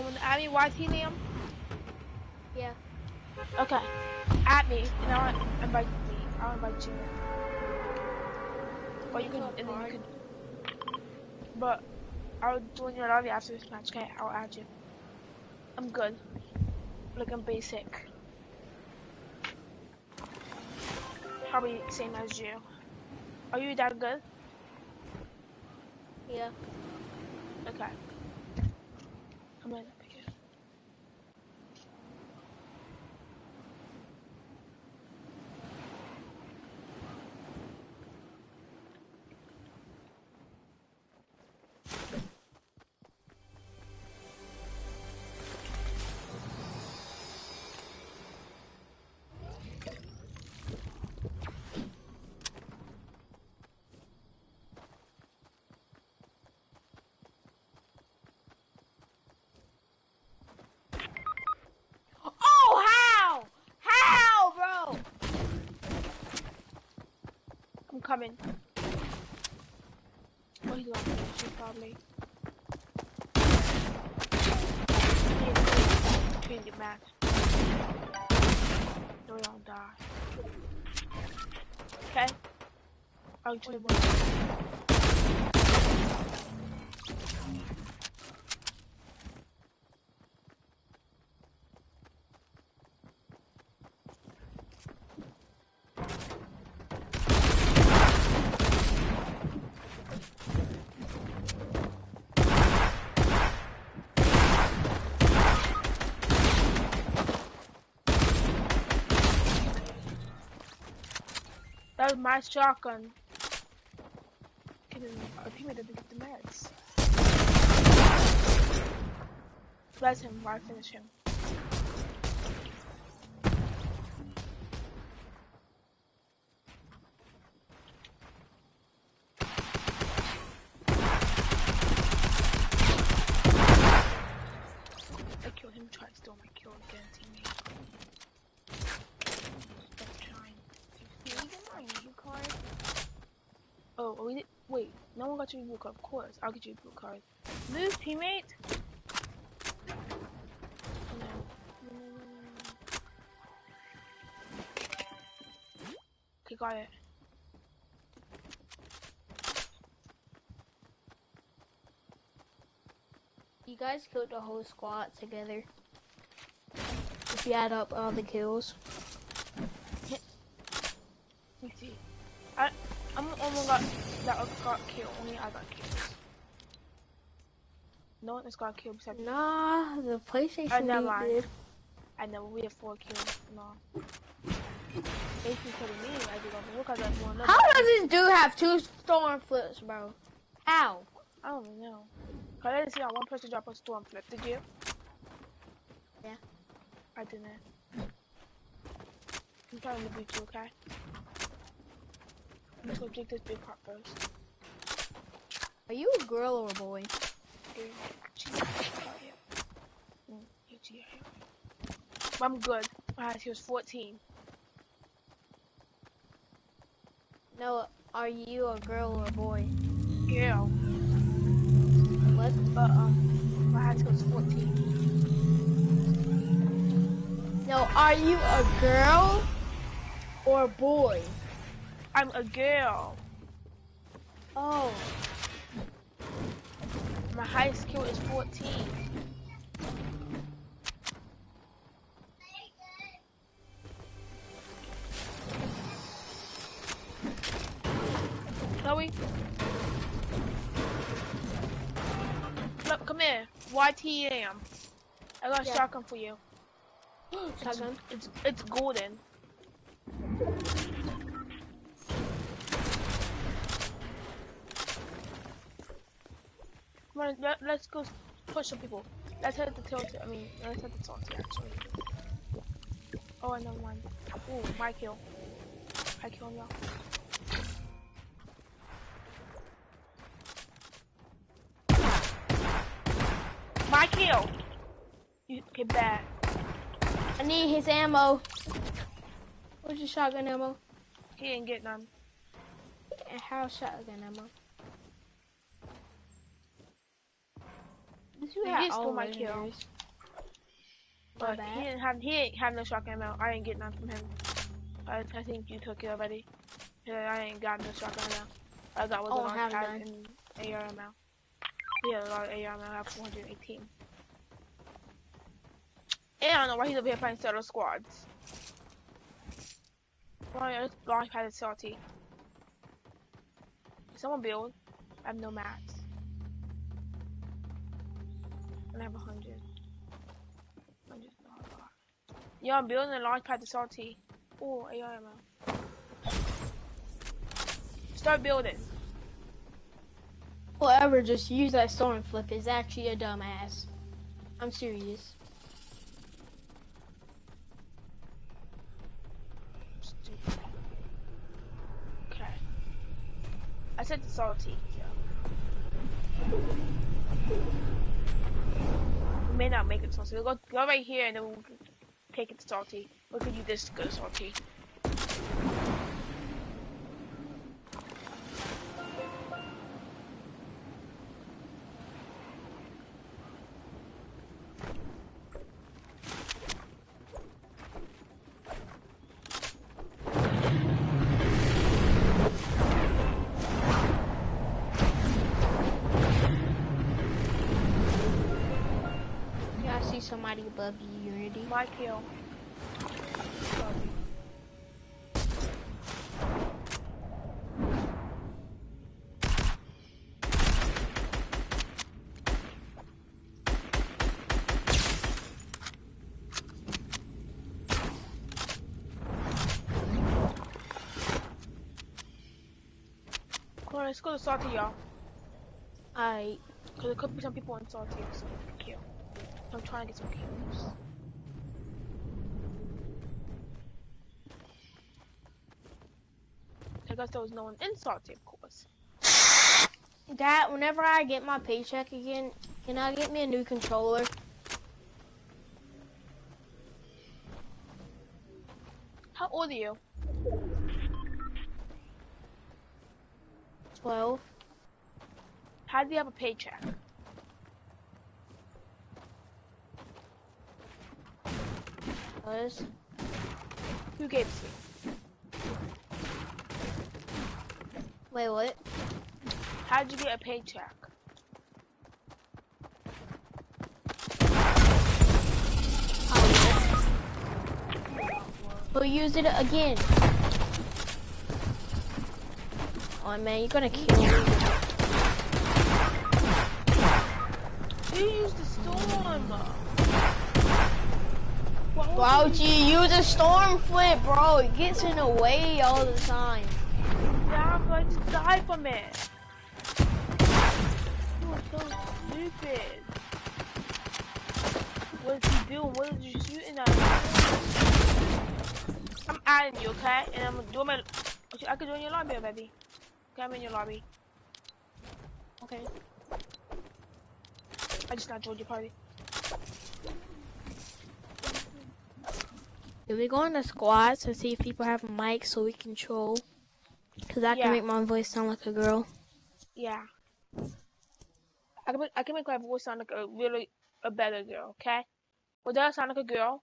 When add me YT Liam? Yeah. Okay. Add me, and I'll invite me. I'll invite you. Or you can, and then you can. But I'll join your lobby after this match. Okay, I'll add you. I'm good. Like I'm basic. Probably same as you. Are you that good? Yeah. Okay. Come in. Oh, how? How, bro? I'm coming. Oh, he's on finish, probably. Change the match. No, don't die. Okay. I'll do one. That was my shotgun. Our teammate didn't get the meds. Bless him while I finish him. I killed him, try to steal my kill again, teammate. Stop trying. You get my blue card? Oh, we did. Wait, no one got you a blue card. Of course, I'll get you a blue card. Move, teammate. Oh, no. Okay, got it. You guys killed the whole squad together. If you add up all the kills. Let me see. I'm the only one that got killed. Only I got killed. No one else got killed besides me. Nah, the PlayStation did. I know, we have 4 kills. No. Basically killing me, I did on the look at that one. How does this dude have 2 storm flips, bro? How? I don't even know. Cause I didn't see how one person drop a storm flip. Did you? Yeah. I didn't. I'm trying to beat you, okay? I'm just gonna drink this big pot first. Are you a girl or a boy? I'm good. He was 14. No, are you a girl or a boy? Girl. What? But my high school was 14. No, are you a girl or a boy? I'm a girl. Oh. My high school is 14. Chloe? Look, come here. YTM. I got a shotgun for you. Shotgun? It's golden. Come on, let's go push some people. Let's head to Tilted. Let's head to Tilted, actually. Oh, never mind. Ooh, my kill. I killed y'all. My kill! You get back. I need his ammo. Where's your shotgun ammo? He didn't get none. And how shotgun ammo? You He had did steal all my kill, legendaries. but bad. he didn't have no shotgun ammo. I didn't get none from him. I think you took it already. Yeah, I ain't got no shotgun ammo. I got was I a don't launch have pad none. and AR ammo. He had a lot of AR ammo. I have 418. And I don't know why he's over here playing solo squads. Why this launch pad is salty? Can someone build? I have no mats. And I have 100. 100 is not a lot. Yeah, I'm building a launch pad to salty. Oh, AR ammo. Start building. Whoever just used that storm flip is actually a dumbass. I'm serious. Stupid. Okay. I said the salty. Yeah. We may not make it salty. We'll go right here and then we'll take it to salty. We could use this to go to salty. Yeah, I see somebody above you, Unity. My kill. Come on, let's go to salty, y'all. Alright. Because there could be some people in salty so we can kill. So I'm trying to get some kills. I guess there was no one in salty, of course. Dad, whenever I get my paycheck again, can I get me a new controller? How old are you? 12. How do you have a paycheck? Cause Who gave it to you? wait, what? How did you get a paycheck? We'll use it again. Oh man, you're gonna kill me. You used the storm. Why would you use a storm flip, bro? It gets in the way all the time. Yeah, I'm going to die from it. You are so stupid. What is he doing? What is you shooting at? I'm adding you, okay? And I'm doing my. I could do in your lobby, baby. Okay, I'm in your lobby. Okay. I just not joined your party. Did we go on the squads and see if people have a mic so we can troll? Cause I Yeah. can make my voice sound like a girl. Yeah. I can make my voice sound like a better girl, okay? Well, does sound like a girl?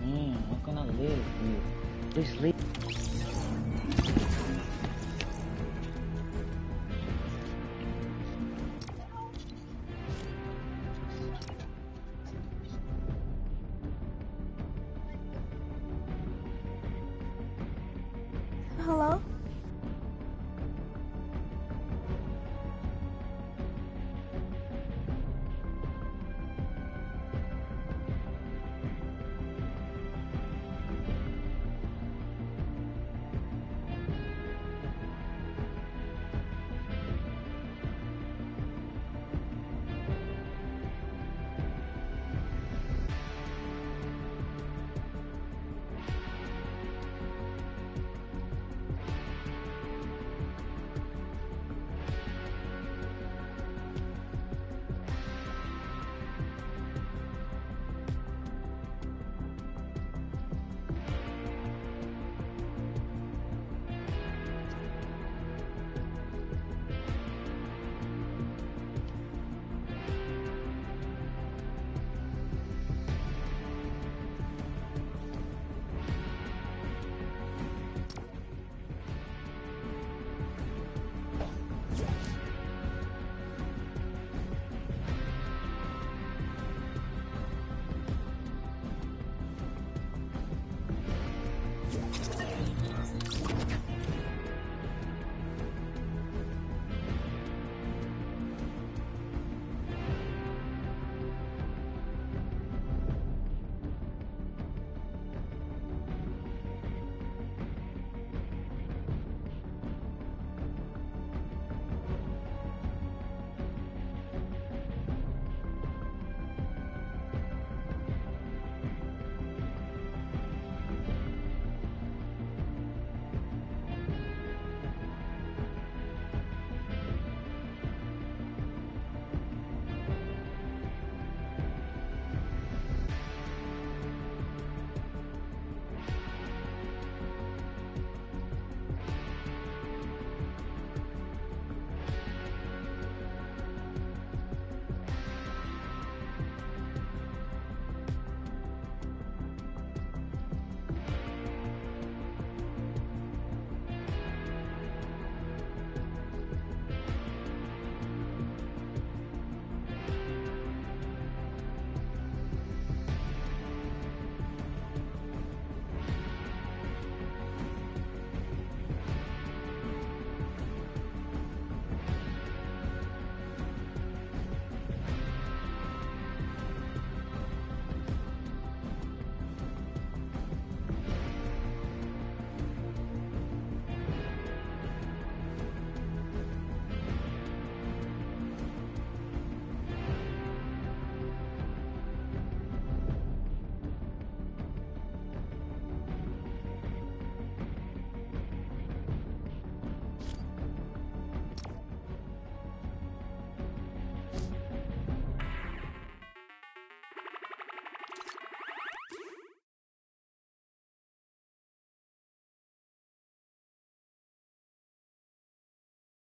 I cannot live here. Please leave. Hello?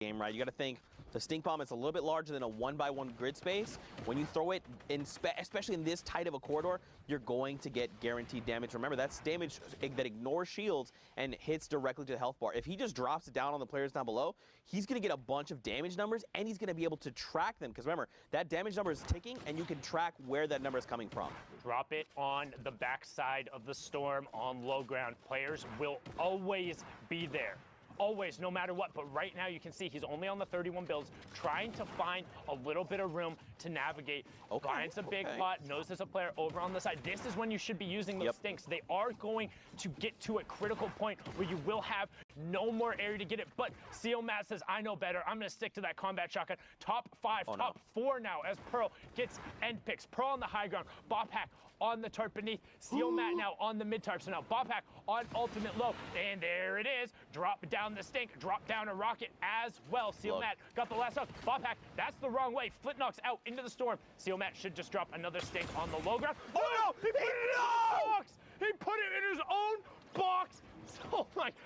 Game, right? You got to think the stink bomb is a little bit larger than a 1x1 grid space. When you throw it in, especially in this tight of a corridor, you're going to get guaranteed damage. Remember, that's damage that ignores shields and hits directly to the health bar. If he just drops it down on the players down below, he's going to get a bunch of damage numbers, and he's going to be able to track them. Because remember, that damage number is ticking, and you can track where that number is coming from. Drop it on the backside of the storm on low ground. Players will always be there. Always, no matter what. But right now you can see he's only on the 31 builds, trying to find a little bit of room to navigate. Finds a big plot, knows there's a player over on the side. This is when you should be using those stinks. They are going to get to a critical point where you will have no more area to get it. But CO Matt says, I know better. I'm going to stick to that combat shotgun. Top 5, top 4 now as Pearl gets end picks. Pearl on the high ground. Bophack on the turret beneath. CO Matt now on the mid tarp. So now Bophack on ultimate low. And there it is. Drop down the stink. Drop down a rocket as well. CO Matt got the last hook. Bophack, that's the wrong way. Flintnox out into the storm. CO Matt should just drop another stink on the low ground. Oh no! He put it in his own box! He put it in his own box!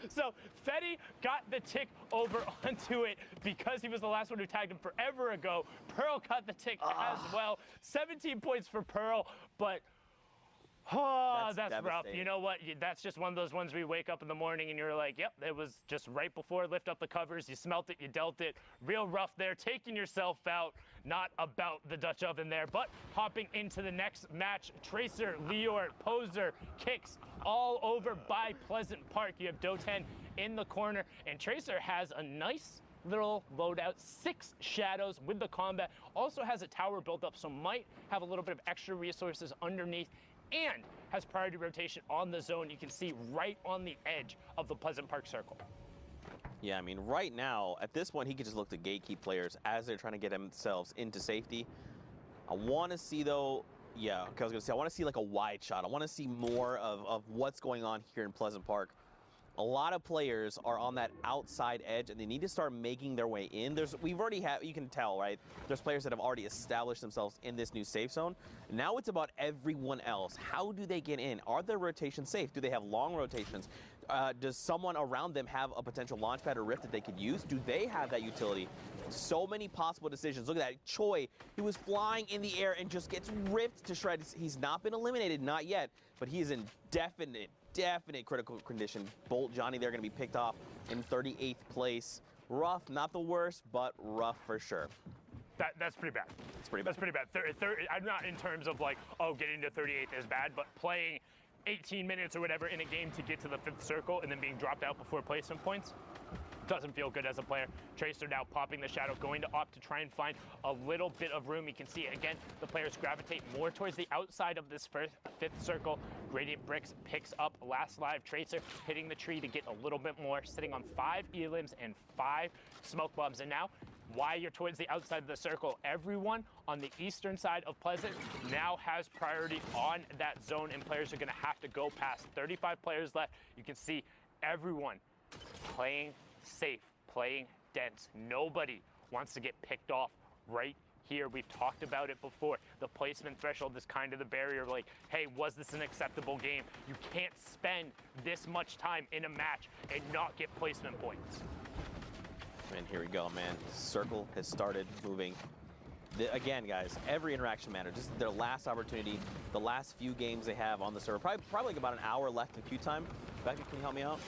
So Fetty got the tick over onto it because he was the last one who tagged him forever ago. Pearl got the tick as well. 17 points for Pearl, but that's rough. You know what? That's just one of those ones where you wake up in the morning and you're like, yep, it was just right before lift up the covers. You smelt it, you dealt it. Real rough there, taking yourself out. Not about the Dutch oven there, but hopping into the next match. Tracer, Lior, Poser, Kicks all over by Pleasant Park. You have Doten in the corner, and Tracer has a nice little loadout, 6 shadows with the combat, also has a tower built up, so might have a little bit of extra resources underneath, and has priority rotation on the zone. You can see right on the edge of the Pleasant Park circle. Yeah, I mean, right now, at this point, he could just look to gatekeep players as they're trying to get themselves into safety. I want to see, though, yeah, I was going to say, I want to see like a wide shot. I want to see more of what's going on here in Pleasant Park. A lot of players are on that outside edge, and they need to start making their way in. We've already had, you can tell, right? There's players that have already established themselves in this new safe zone. Now it's about everyone else. How do they get in? Are their rotations safe? Do they have long rotations? Does someone around them have a potential launch pad or rift that they could use? Do they have that utility? So many possible decisions. Look at that. Choi, he was flying in the air and just gets ripped to shreds. He's not been eliminated, not yet, but he is in definite critical condition. Bolt Johnny, they're going to be picked off in 38th place. Rough, not the worst, but rough for sure. That's pretty bad. It's pretty bad. That's pretty bad. I'm not in terms of like, oh, getting to 38th is bad, but playing 18 minutes or whatever in a game to get to the 5th circle and then being dropped out before placement points doesn't feel good as a player. Tracer now popping the shadow, going to opt to try and find a little bit of room. You can see, again, the players gravitate more towards the outside of this 5th circle. Gradient Bricks picks up last live. Tracer hitting the tree to get a little bit more, sitting on 5 elims and 5 smoke bombs. And now, while you're towards the outside of the circle, everyone on the eastern side of Pleasant now has priority on that zone, and players are going to have to go past. 35 players left. You can see everyone playing safe, playing dense. Nobody wants to get picked off right here. We've talked about it before. The placement threshold is kind of the barrier. Like, hey, was this an acceptable game? You can't spend this much time in a match and not get placement points. And here we go, man. Circle has started moving. Again, guys, every interaction matters. This is their last opportunity, the last few games they have on the server. Probably like about an hour left in queue time. Becca, can you help me out?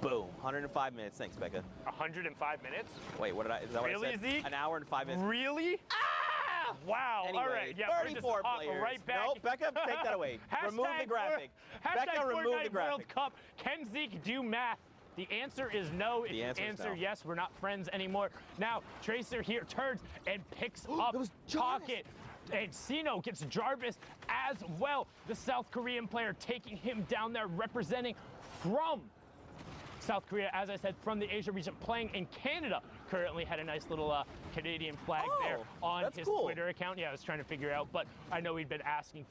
Boom, 105 minutes. Thanks, Becca. 105 minutes? Wait, what did is that really, what I said? Zeke? An hour and 5 minutes. Really? Ah! Wow. Anyway, all right. Yeah, 34 players. Right back. No, Becca, take that away. Remove the graphic. Becca, remove the graphic. World Cup. Can Zeke do math? The answer is no. If the you answer answer no. yes, we're not friends anymore. Now, Tracer here turns and picks up Pocket. And Sino gets Jarvis as well. The South Korean player taking him down there, representing from South Korea, as I said, from the Asia region, playing in Canada. Currently had a nice little Canadian flag there on his Twitter account. Yeah, I was trying to figure out, but I know he'd been asking,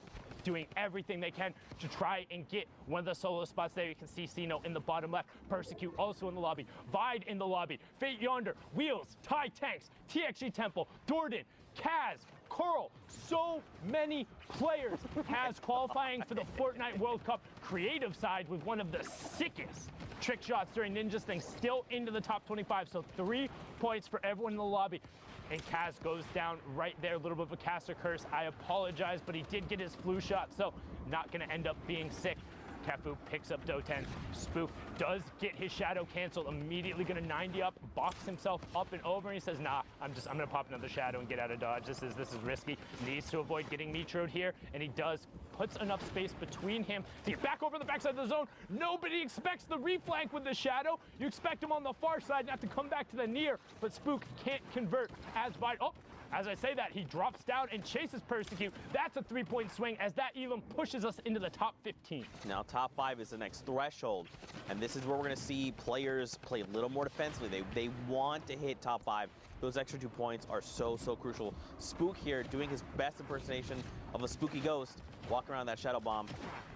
doing everything they can to try and get one of the solo spots there. You can see Sino in the bottom left, Persecute also in the lobby, Vide in the lobby, Fate Yonder, Wheels, Thai Tanks, TXG Temple, Dordan, Kaz, Coral, so many players. Kaz qualifying for the Fortnite World Cup creative side with one of the sickest trick shots during Ninja's thing, still into the top 25. So 3 points for everyone in the lobby. And Kaz goes down right there, a little bit of a caster curse. I apologize, but he did get his flu shot, so not gonna end up being sick. Kefu picks up Doten. Spook does get his shadow canceled, immediately gonna 90 up, box himself up and over, and he says, nah, I'm gonna pop another shadow and get out of dodge. This is risky. Needs to avoid getting metroed here, and he does. Puts enough space between him to get back over the backside of the zone. Nobody expects the reflank with the shadow. You expect him on the far side not to come back to the near, but Spook can't convert as Vide. Oh, as I say that, he drops down and chases Persecute. That's a 3-point swing as that even pushes us into the top 15. Now top 5 is the next threshold, and this is where we're going to see players play a little more defensively. They want to hit top 5. Those extra 2 points are so crucial. Spook here doing his best impersonation of a spooky ghost, walking around that shadow bomb.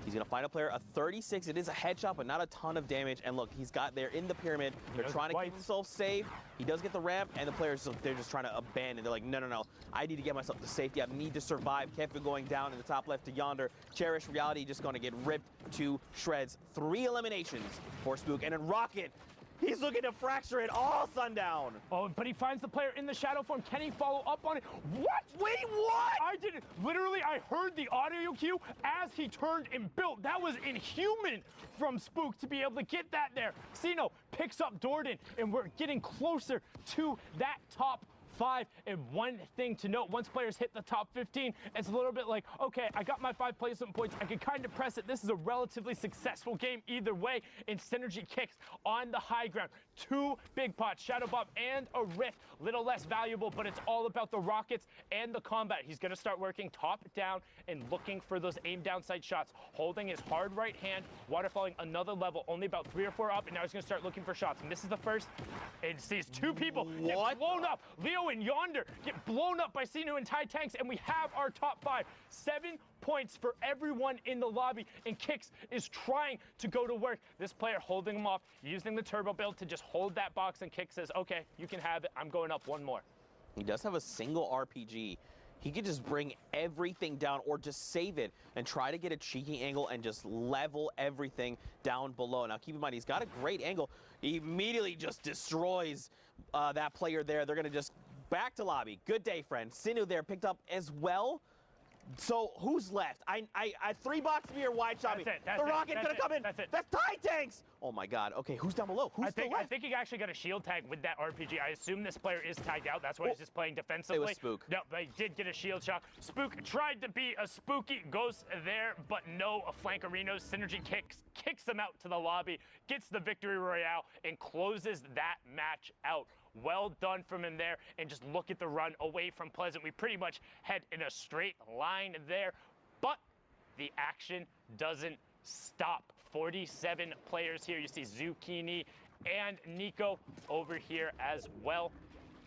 He's going to find a player, a 36. It is a headshot, but not a ton of damage. And look, he's got there in the pyramid. They're trying to keep themselves safe. He does get the ramp, and the players, they're just trying to abandon. They're like, no. I need to get myself to safety. I need to survive. Kefu going down in the top left to Yonder. Cherish Reality just going to get ripped to shreds. 3 eliminations for Spook. And then Rocket, he's looking to fracture it all Sundown. Oh, but he finds the player in the shadow form. Can he follow up on it? What? Wait, what? I didn't. Literally, I heard the audio cue as he turned and built. That was inhuman from Spook to be able to get that there. Sino picks up Dordan, and we're getting closer to that top 5. And one thing to note, once players hit the top 15, it's a little bit like, okay, I got my 5 placement points. I can kind of press it. This is a relatively successful game either way. And Synergy Kicks on the high ground. 2 big pots, Shadow Bomb and a Rift. Little less valuable, but it's all about the rockets and the combat. He's going to start working top down and looking for those aim down sight shots. Holding his hard right hand, waterfalling another level, only about 3 or 4 up, and now he's going to start looking for shots. Misses the first and sees 2 people get blown up. Leo and Yonder get blown up by Sinu and Tai Tanks, and we have our top 5. 7 points for everyone in the lobby, and Kix is trying to go to work. This player holding him off, using the turbo build to just hold that box, and Kix says, okay, you can have it. I'm going up 1 more. He does have a single RPG. He could just bring everything down or just save it and try to get a cheeky angle and just level everything down below. Now, keep in mind, he's got a great angle. He immediately just destroys that player there. They're going to just back to lobby. Good day, friend. Sinu there picked up as well. So who's left? I 3 box me or wide shot me. That's the rocket gonna come in. That's it. That's Tai Tanks. Oh my God. Okay, who's down below? Who's still left? I think he actually got a shield tag with that RPG. I assume this player is tagged out. That's why he's just playing defensively. It was Spook. No, but he did get a shield shot. Spook tried to be a spooky ghost there, but no flankerinos. Synergy kicks him out to the lobby, gets the victory royale, and closes that match out. Well done from him there, and just look at the run away from Pleasant. We pretty much head in a straight line there, but the action doesn't stop. 47 players here. You see Zucchini and Nico over here as well.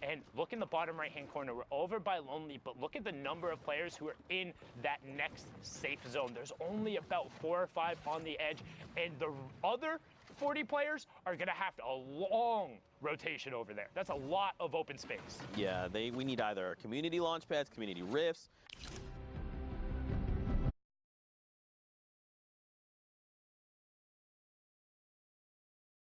And look in the bottom right-hand corner. We're over by Lonely, but look at the number of players who are in that next safe zone. There's only about 4 or 5 on the edge, and the other 40 players are going to have a long rotation over there. That's a lot of open space. Yeah, we need either community launch pads, community rifts,